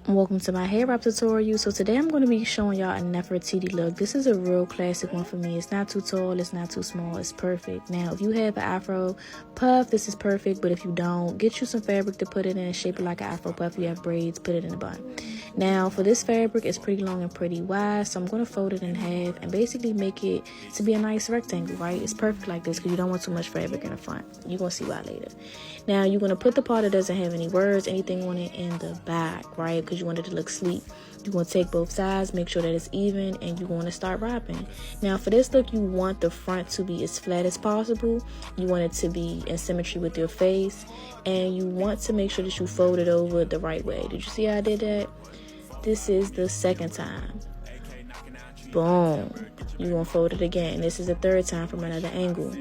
Welcome to my hair wrap tutorial. So today I'm going to be showing y'all a Nefertiti look. This is a real classic one for me. It's not too tall, it's not too small, it's perfect. Now if you have an afro puff, this is perfect, but if you don't, get you some fabric to put it in and shape it like an afro puff. You have braids, put it in a bun. Now for this fabric, it's pretty long and pretty wide, so I'm going to fold it in half and basically make it to be a nice rectangle, right? It's perfect like this because you don't want too much fabric in the front. You're going to see why later. Now you're going to put the part that doesn't have any words, anything on it, in the back, right? Because you want it to look sleek. You're going to take both sides, make sure that it's even, and you're going to start wrapping. Now for this look, you want the front to be as flat as possible. You want it to be in symmetry with your face, and you want to make sure that you fold it over the right way. Did you see how I did that? This is the second time. Boom. You're going to fold it again. This is the third time from another angle.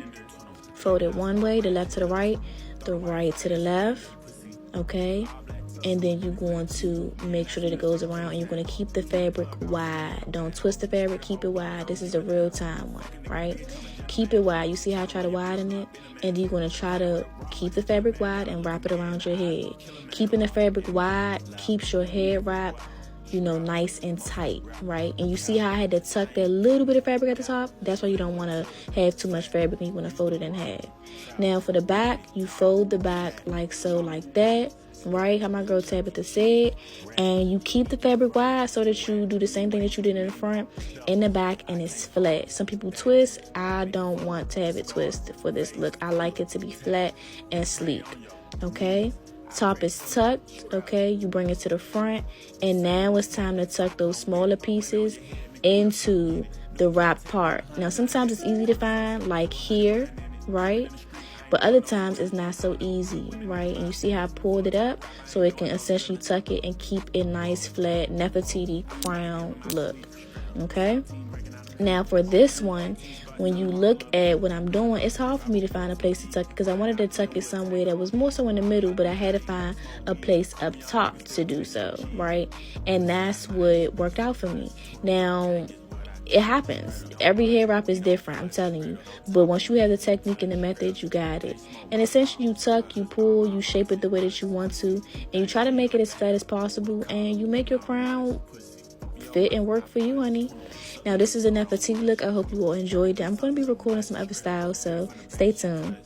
Fold it one way, the left to the right to the left, okay? And then you're going to make sure that it goes around, and you're going to keep the fabric wide. Don't twist the fabric, keep it wide. This is a real time one, right? Keep it wide. You see how I try to widen it? And you're going to try to keep the fabric wide and wrap it around your head. Keeping the fabric wide keeps your head wrap, nice and tight, right? And you see how I had to tuck that little bit of fabric at the top? That's why you don't want to have too much fabric and you want to fold it in half. Now for the back, you fold the back like so, like that, right? How my girl Tabitha said. And you keep the fabric wide so that you do the same thing that you did in the front, in the back, and it's flat. Some people twist. I don't want to have it twist for this look. I like it to be flat and sleek, okay? Top is tucked, okay? You bring it to the front, and now it's time to tuck those smaller pieces into the wrap part. Now sometimes it's easy to find, like here, right? But other times it's not so easy, right? And you see how I pulled it up so it can essentially tuck it and keep it nice, flat, Nefertiti crown look, okay? Now for this one, when you look at what I'm doing, it's hard for me to find a place to tuck it because I wanted to tuck it somewhere that was more so in the middle, but I had to find a place up top to do so, right? And that's what worked out for me. Now, it happens. Every hair wrap is different, I'm telling you. But once you have the technique and the method, you got it. And essentially, you tuck, you pull, you shape it the way that you want to, and you try to make it as flat as possible, and you make your crown fit and work for you, honey. Now this is a Nefertiti look. I hope you all enjoyed it. I'm going to be recording some other styles, so stay tuned.